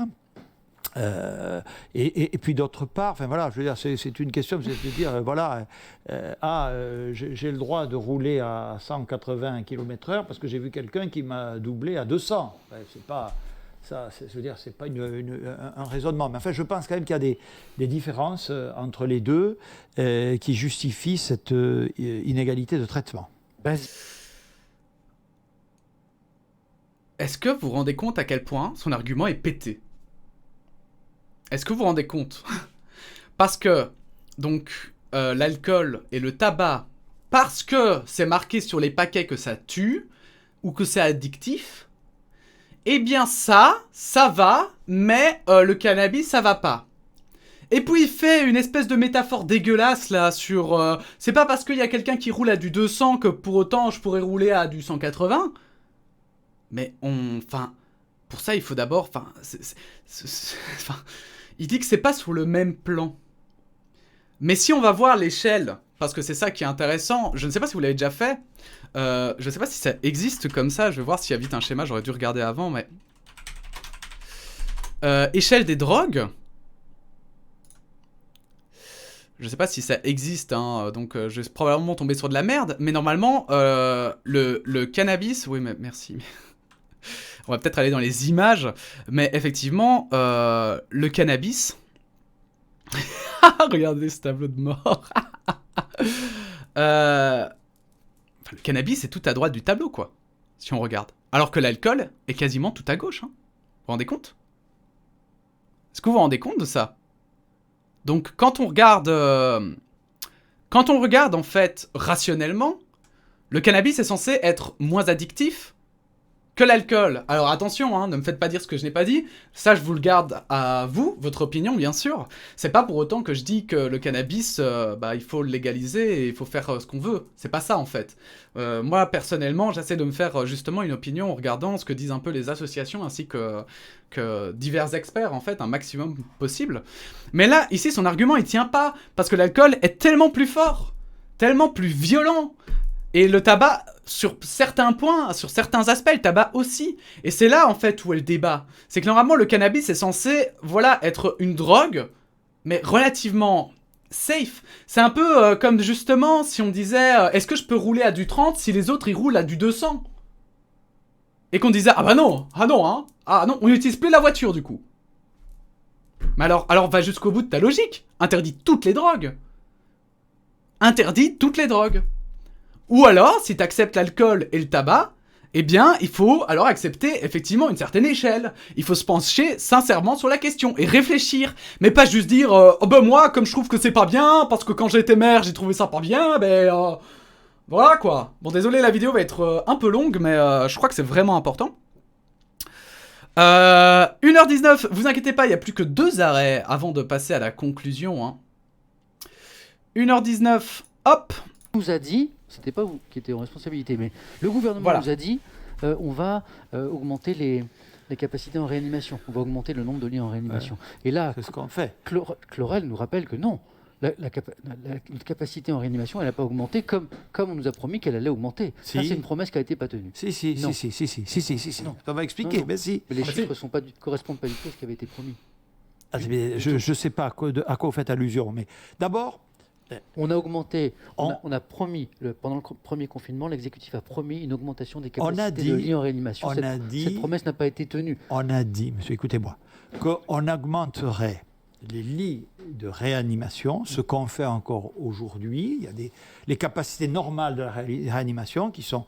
Et puis d'autre part, enfin voilà, je veux dire, c'est une question, c'est de dire, voilà, j'ai le droit de rouler à 180 km/h parce que j'ai vu quelqu'un qui m'a doublé à 200. Enfin, c'est pas ça, je veux dire, c'est pas un raisonnement. Mais enfin, je pense quand même qu'il y a des différences entre les deux qui justifient cette inégalité de traitement. Est-ce que vous vous rendez compte à quel point son argument est pété? Est-ce que vous vous rendez compte? Parce que, donc, l'alcool et le tabac, parce que c'est marqué sur les paquets que ça tue, ou que c'est addictif, eh bien ça va, mais le cannabis, ça va pas. Et puis il fait une espèce de métaphore dégueulasse, là, sur... c'est pas parce qu'il y a quelqu'un qui roule à du 200 que pour autant je pourrais rouler à du 180. Mais enfin... Pour ça, il faut d'abord... Enfin... Il dit que c'est pas sur le même plan. Mais si on va voir l'échelle, parce que c'est ça qui est intéressant, je ne sais pas si vous l'avez déjà fait, je ne sais pas si ça existe comme ça, je vais voir s'il y a vite un schéma, j'aurais dû regarder avant, mais... échelle des drogues. Je ne sais pas si ça existe, hein, donc je vais probablement tomber sur de la merde, mais normalement, le cannabis... Oui, mais merci. On va peut-être aller dans les images, mais effectivement, le cannabis... Regardez ce tableau de mort. Le cannabis est tout à droite du tableau, quoi, si on regarde. Alors que l'alcool est quasiment tout à gauche. Hein. Vous vous rendez compte? Est-ce que vous vous rendez compte de ça? Donc, quand on regarde en fait rationnellement, le cannabis est censé être moins addictif que l'alcool. Alors attention, hein, ne me faites pas dire ce que je n'ai pas dit. Ça, je vous le garde à vous, votre opinion, bien sûr. C'est pas pour autant que je dis que le cannabis, il faut le légaliser et il faut faire ce qu'on veut. C'est pas ça, en fait. Moi, personnellement, j'essaie de me faire justement une opinion en regardant ce que disent un peu les associations ainsi que divers experts, en fait, un maximum possible. Mais là, ici, son argument, il tient pas. Parce que l'alcool est tellement plus fort, tellement plus violent. Et le tabac, sur certains points, sur certains aspects, le tabac aussi. Et c'est là, en fait, où est le débat. C'est que normalement, le cannabis est censé, voilà, être une drogue, mais relativement safe. C'est un peu comme, justement, si on disait, est-ce que je peux rouler à du 30 si les autres, ils roulent à du 200 ? et qu'on disait, ah non, hein, ah non, on n'utilise plus la voiture du coup. Mais alors va jusqu'au bout de ta logique. Interdis toutes les drogues. Interdis toutes les drogues. Ou alors, si t'acceptes l'alcool et le tabac, eh bien, il faut alors accepter effectivement une certaine échelle. Il faut se pencher sincèrement sur la question et réfléchir. Mais pas juste dire, oh ben moi, comme je trouve que c'est pas bien, parce que quand j'étais maire, j'ai trouvé ça pas bien, voilà quoi. Bon, désolé, la vidéo va être un peu longue, mais je crois que c'est vraiment important. 1h19, vous inquiétez pas, il n'y a plus que 2 arrêts avant de passer à la conclusion. Hein. 1h19, hop. Nous a dit, c'était pas vous qui étiez en responsabilité, mais le gouvernement nous a dit, on va augmenter les capacités en réanimation, on va augmenter le nombre de lits en réanimation. Et là, c'est ce qu'on fait. Clorel nous rappelle que non. Notre capacité en réanimation, elle n'a pas augmenté comme on nous a promis qu'elle allait augmenter. Si. Ça, c'est une promesse qui n'a été pas tenue. Si. Non. On va expliquer, mais si. Mais les chiffres ne correspondent pas du tout à ce qui avait été promis. Je ne sais pas à quoi vous faites allusion, mais d'abord... On a augmenté, on a promis, pendant le premier confinement, l'exécutif a promis une augmentation des capacités de lits en réanimation. Cette promesse n'a pas été tenue. On a dit, monsieur, écoutez-moi, qu'on augmenterait les lits de réanimation, ce qu'on fait encore aujourd'hui. Il y a les capacités normales de la réanimation qui sont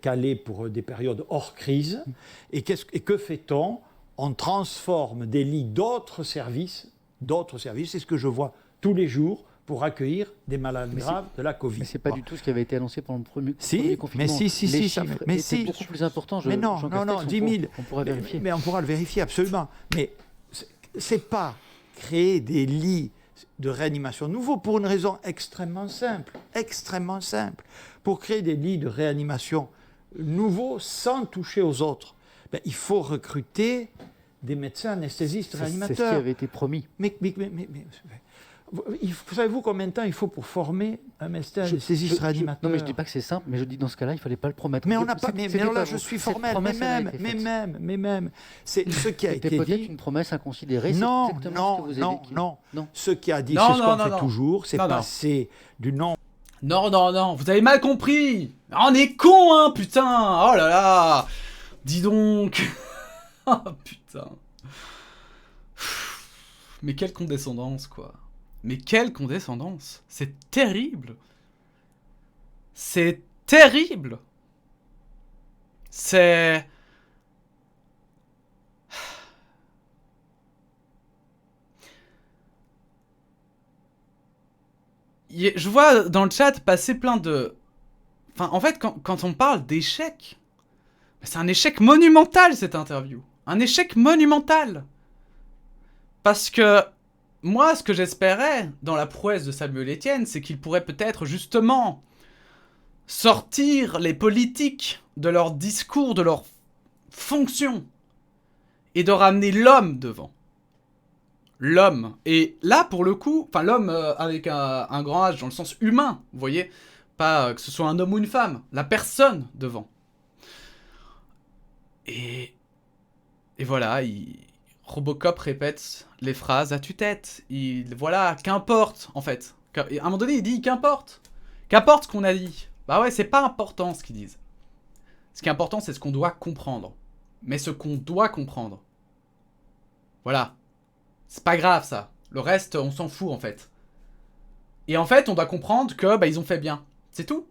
calées pour des périodes hors crise. Et que fait-on? On transforme des lits d'autres services, c'est ce que je vois tous les jours, pour accueillir des malades graves de la Covid. Mais ce n'est pas du tout ce qui avait été annoncé pendant le premier confinement. Mais si, les chiffres étaient beaucoup plus importants. Mais non, 10 000. On pourra vérifier. Mais on pourra le vérifier, absolument. Mais ce n'est pas créer des lits de réanimation nouveaux pour une raison extrêmement simple. Pour créer des lits de réanimation nouveaux sans toucher aux autres, il faut recruter des médecins anesthésistes réanimateurs. C'est ce qui avait été promis. Mais savez-vous combien de temps il faut pour former un médecin anesthésiste réanimateur? Non, mais je ne dis pas que c'est simple, mais je dis dans ce cas-là, il ne fallait pas le promettre. Mais on n'a pas. Mais là, je suis formel. Mais même. C'est ce qui a été dit. C'était peut-être une promesse inconsidérée. Non. Ce qui a dit, c'est ce qu'on fait toujours, c'est passer du nom. Non, vous avez mal compris. On est cons, hein, putain. Oh là là. Dis donc. Oh putain. Mais quelle condescendance, quoi. Mais quelle condescendance! C'est terrible! C'est terrible! C'est... Je vois dans le chat passer plein de... Enfin, en fait, quand on parle d'échec, c'est un échec monumental, cette interview. Un échec monumental! Parce que... Moi, ce que j'espérais dans la prouesse de Samuel Etienne, c'est qu'il pourrait peut-être justement sortir les politiques de leur discours, de leur fonction, et de ramener l'homme devant. L'homme. Et là, pour le coup, enfin l'homme avec un grand H dans le sens humain, vous voyez, pas que ce soit un homme ou une femme, la personne devant. Et voilà, Robocop répète les phrases à tue-tête. Voilà, qu'importe, en fait. À un moment donné, il dit qu'importe. Qu'importe ce qu'on a dit. Bah ouais, c'est pas important ce qu'ils disent. Ce qui est important, c'est ce qu'on doit comprendre. Mais ce qu'on doit comprendre. Voilà. C'est pas grave, ça. Le reste, on s'en fout, en fait. Et en fait, on doit comprendre que, ils ont fait bien. C'est tout.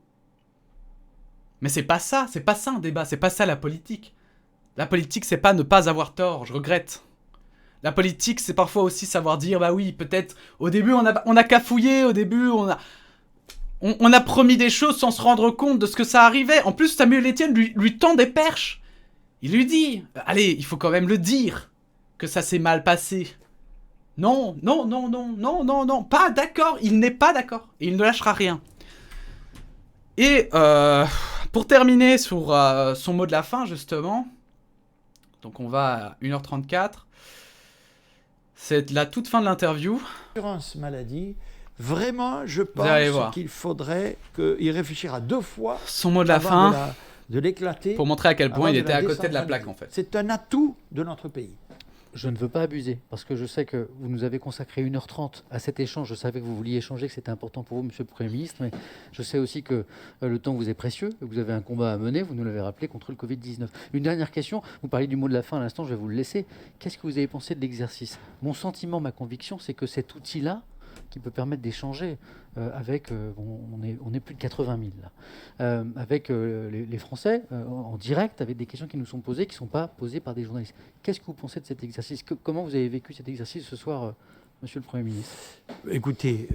Mais c'est pas ça un débat. C'est pas ça la politique. La politique, c'est pas ne pas avoir tort. Je regrette. La politique, c'est parfois aussi savoir dire, bah oui, peut-être, au début, on a cafouillé, au début, on a promis des choses sans se rendre compte de ce que ça arrivait. En plus, Samuel Etienne lui tend des perches. Il lui dit, allez, il faut quand même le dire, que ça s'est mal passé. Non, pas d'accord, il n'est pas d'accord, et il ne lâchera rien. Et, pour terminer sur son mot de la fin, justement, donc on va à 1h34, c'est la toute fin de l'interview. L'assurance maladie, vraiment, je pense qu'il faudrait y réfléchir à 2 fois. Son mot de la fin, de l'éclater. Pour montrer à quel point il était à côté de la plaque, en fait. C'est un atout de notre pays. Je ne veux pas abuser, parce que je sais que vous nous avez consacré 1h30 à cet échange. Je savais que vous vouliez échanger, que c'était important pour vous, Monsieur le Premier ministre, mais je sais aussi que le temps vous est précieux, que vous avez un combat à mener, vous nous l'avez rappelé, contre le Covid-19. Une dernière question, vous parliez du mot de la fin à l'instant, je vais vous le laisser. Qu'est-ce que vous avez pensé de l'exercice? Mon sentiment, ma conviction, c'est que cet outil-là, qui peut permettre d'échanger avec, on est plus de 80 000 là, avec les Français en direct, avec des questions qui nous sont posées, qui ne sont pas posées par des journalistes. Qu'est-ce que vous pensez de cet exercice? Comment vous avez vécu cet exercice ce soir, Monsieur le Premier ministre? Écoutez,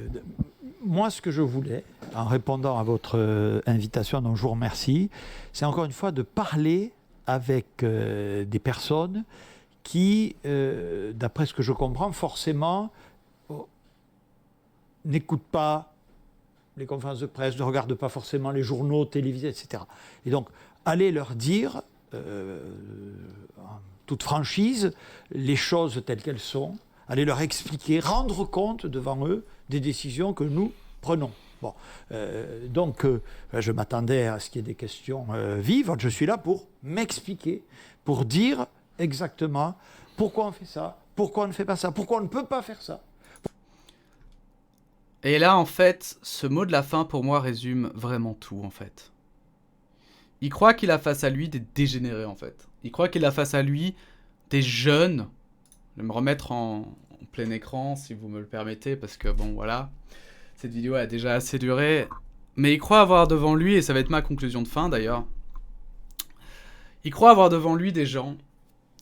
moi ce que je voulais, en répondant à votre invitation dont je vous remercie, c'est encore une fois de parler avec des personnes qui, d'après ce que je comprends, forcément n'écoutent pas les conférences de presse, ne regardent pas forcément les journaux télévisés, etc. Et donc, allez leur dire, en toute franchise, les choses telles qu'elles sont, allez leur expliquer, rendre compte devant eux des décisions que nous prenons. Bon, donc, je m'attendais à ce qu'il y ait des questions vives. Je suis là pour m'expliquer, pour dire exactement pourquoi on fait ça, pourquoi on ne fait pas ça, pourquoi on ne peut pas faire ça. Et là, en fait, ce mot de la fin, pour moi, résume vraiment tout, en fait. Il croit qu'il a face à lui des dégénérés, en fait. Il croit qu'il a face à lui des jeunes. Je vais me remettre en plein écran, si vous me le permettez, parce que, bon, voilà. Cette vidéo a déjà assez duré. Mais il croit avoir devant lui, et ça va être ma conclusion de fin, d'ailleurs. Il croit avoir devant lui des gens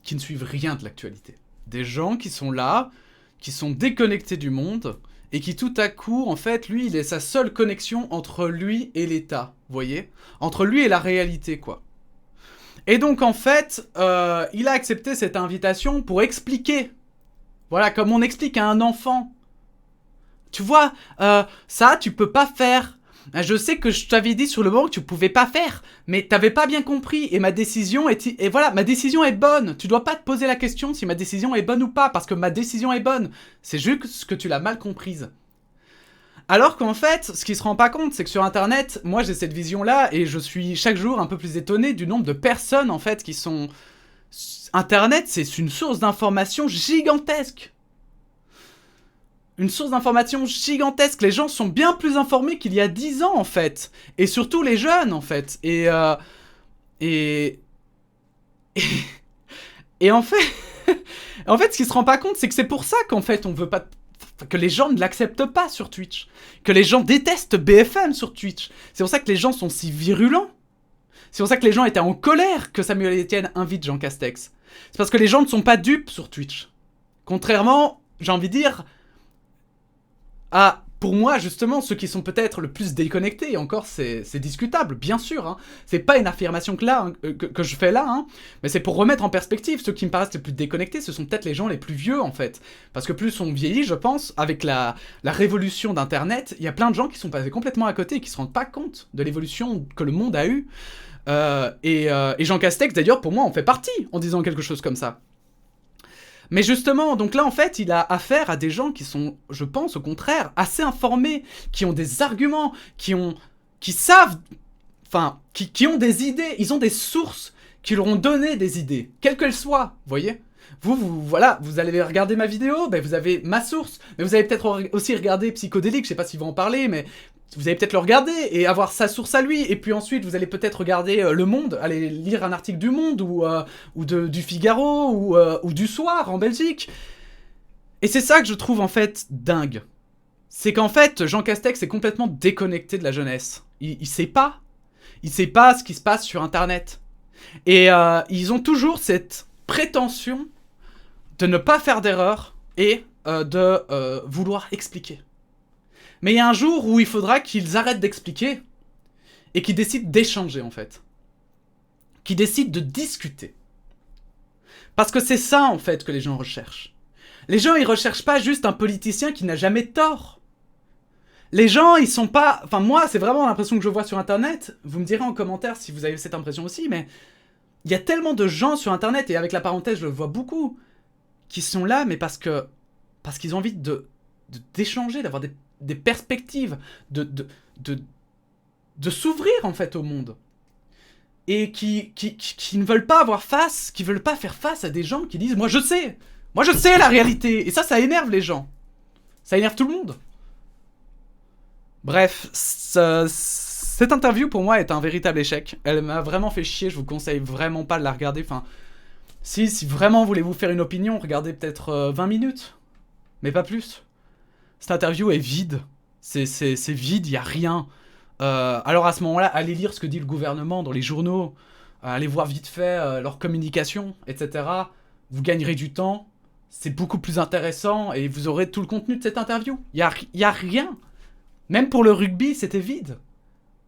qui ne suivent rien de l'actualité. Des gens qui sont là, qui sont déconnectés du monde, et qui tout à coup, en fait, lui, il est sa seule connexion entre lui et l'État, vous voyez? Entre lui et la réalité, quoi. Et donc, en fait, il a accepté cette invitation pour expliquer. Voilà, comme on explique à un enfant. Tu vois, ça, tu peux pas faire. Je sais que je t'avais dit sur le moment que tu pouvais pas faire, mais t'avais pas bien compris, et ma décision est... Et voilà, ma décision est bonne. Tu dois pas te poser la question si ma décision est bonne ou pas, parce que ma décision est bonne. C'est juste que tu l'as mal comprise. Alors qu'en fait, ce qu'il se rend pas compte, c'est que sur Internet, moi j'ai cette vision-là, et je suis chaque jour un peu plus étonné du nombre de personnes, en fait, qui sont... Internet, c'est une source d'information gigantesque. Une source d'information gigantesque. Les gens sont bien plus informés qu'il y a 10 ans, en fait. Et surtout les jeunes, en fait. Et en fait... en fait, ce qu'il se rend pas compte, c'est que c'est pour ça qu'en fait, on veut pas... que les gens ne l'acceptent pas sur Twitch. Que les gens détestent BFM sur Twitch. C'est pour ça que les gens sont si virulents. C'est pour ça que les gens étaient en colère que Samuel Etienne invite Jean Castex. C'est parce que les gens ne sont pas dupes sur Twitch. Contrairement, j'ai envie de dire... pour moi, justement, ceux qui sont peut-être le plus déconnectés, et encore, c'est discutable, bien sûr. Hein. C'est pas une affirmation que je fais là, hein, mais c'est pour remettre en perspective. Ceux qui me paraissent les plus déconnectés, ce sont peut-être les gens les plus vieux, en fait. Parce que plus on vieillit, je pense, avec la révolution d'Internet, il y a plein de gens qui sont passés complètement à côté et qui se rendent pas compte de l'évolution que le monde a eue. Et Jean Castex, d'ailleurs, pour moi, en fait partie, en disant quelque chose comme ça. Mais justement, donc là, en fait, il a affaire à des gens qui sont, je pense, au contraire, assez informés, qui ont des arguments, qui savent, enfin, qui ont des idées, ils ont des sources qui leur ont donné des idées, quelles qu'elles soient, vous voyez? Voilà, vous allez regarder ma vidéo, ben vous avez ma source, mais vous allez peut-être aussi regarder Psychodélique, je sais pas s'il va en parler, mais vous allez peut-être le regarder et avoir sa source à lui, et puis ensuite vous allez peut-être regarder Le Monde, aller lire un article du Monde, ou du Figaro, ou du Soir en Belgique. Et c'est ça que je trouve en fait dingue. C'est qu'en fait, Jean Castex est complètement déconnecté de la jeunesse. Il sait pas. Il sait pas ce qui se passe sur Internet. Et ils ont toujours cette prétention de ne pas faire d'erreur et de vouloir expliquer. Mais il y a un jour où il faudra qu'ils arrêtent d'expliquer et qu'ils décident d'échanger, en fait. Qu'ils décident de discuter. Parce que c'est ça, en fait, que les gens recherchent. Les gens, ils recherchent pas juste un politicien qui n'a jamais tort. Les gens, ils sont pas... Enfin, moi, c'est vraiment l'impression que je vois sur Internet. Vous me direz en commentaire si vous avez cette impression aussi, mais... Il y a tellement de gens sur Internet, et avec la parenthèse, je le vois beaucoup, qui sont là, mais parce qu'ils ont envie d'échanger, d'avoir des perspectives, de s'ouvrir en fait au monde, et qui ne veulent pas avoir face, qui veulent pas faire face à des gens qui disent moi je sais Moi je sais la réalité, et ça énerve les gens. Ça énerve tout le monde. Bref, cette interview pour moi est un véritable échec. Elle m'a vraiment fait chier, je vous conseille vraiment pas de la regarder. Enfin, si vraiment voulez-vous faire une opinion, regardez peut-être 20 minutes. Mais pas plus. Cette interview est vide. C'est vide, il n'y a rien. Alors à ce moment-là, allez lire ce que dit le gouvernement dans les journaux. Allez voir vite fait leur communication, etc. Vous gagnerez du temps. C'est beaucoup plus intéressant et vous aurez tout le contenu de cette interview. Il y a rien. Même pour le rugby, c'était vide.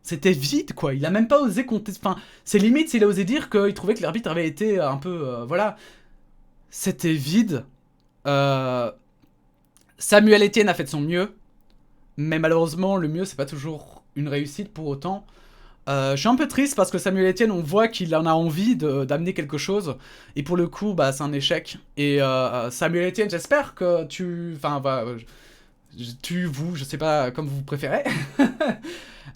C'était vide, quoi. Il a même pas osé compter... Enfin, c'est limite s'il a osé dire qu'il trouvait que l'arbitre avait été un peu... voilà. C'était vide. Samuel Etienne a fait de son mieux. Mais malheureusement, le mieux, c'est pas toujours une réussite pour autant. Je suis un peu triste parce que Samuel Etienne, on voit qu'il en a envie d'amener quelque chose. Et pour le coup, bah, c'est un échec. Et Samuel Etienne, j'espère que tu... Enfin, je sais pas, comme vous préférez.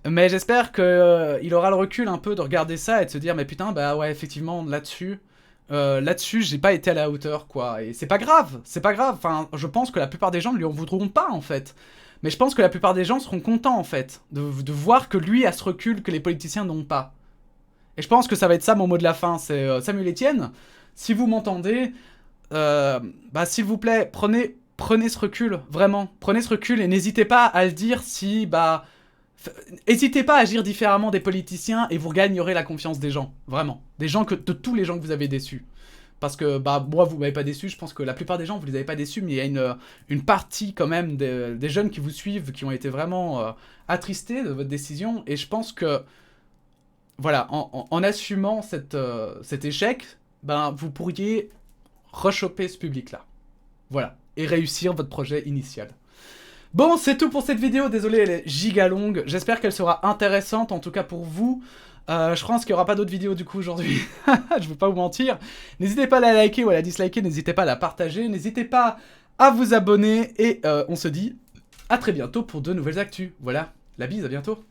Mais j'espère qu'il aura le recul un peu de regarder ça et de se dire, mais putain, bah ouais, effectivement, là-dessus, j'ai pas été à la hauteur, quoi. Et c'est pas grave, c'est pas grave. Enfin, je pense que la plupart des gens ne lui en voudront pas, en fait. Mais je pense que la plupart des gens seront contents, en fait, de voir que lui a ce recul que les politiciens n'ont pas. Et je pense que ça va être ça mon mot de la fin, c'est Samuel Etienne, si vous m'entendez, bah s'il vous plaît, prenez ce recul, vraiment. Prenez ce recul et n'hésitez pas à le dire si, bah... N'hésitez pas à agir différemment des politiciens et vous gagnerez la confiance des gens, vraiment. De tous les gens que vous avez déçus. Parce que, bah, moi, vous m'avez pas déçu, je pense que la plupart des gens, vous les avez pas déçus, mais il y a une partie, quand même, des jeunes qui vous suivent, qui ont été vraiment attristés de votre décision, et je pense que, voilà, en assumant cet échec, ben, vous pourriez rechoper ce public-là. Voilà, et réussir votre projet initial. Bon, c'est tout pour cette vidéo, désolé, elle est giga longue, j'espère qu'elle sera intéressante, en tout cas pour vous. Je pense qu'il n'y aura pas d'autres vidéos du coup aujourd'hui, je veux pas vous mentir. N'hésitez pas à la liker ou à la disliker, n'hésitez pas à la partager, n'hésitez pas à vous abonner, et on se dit à très bientôt pour de nouvelles actus. Voilà, la bise, à bientôt.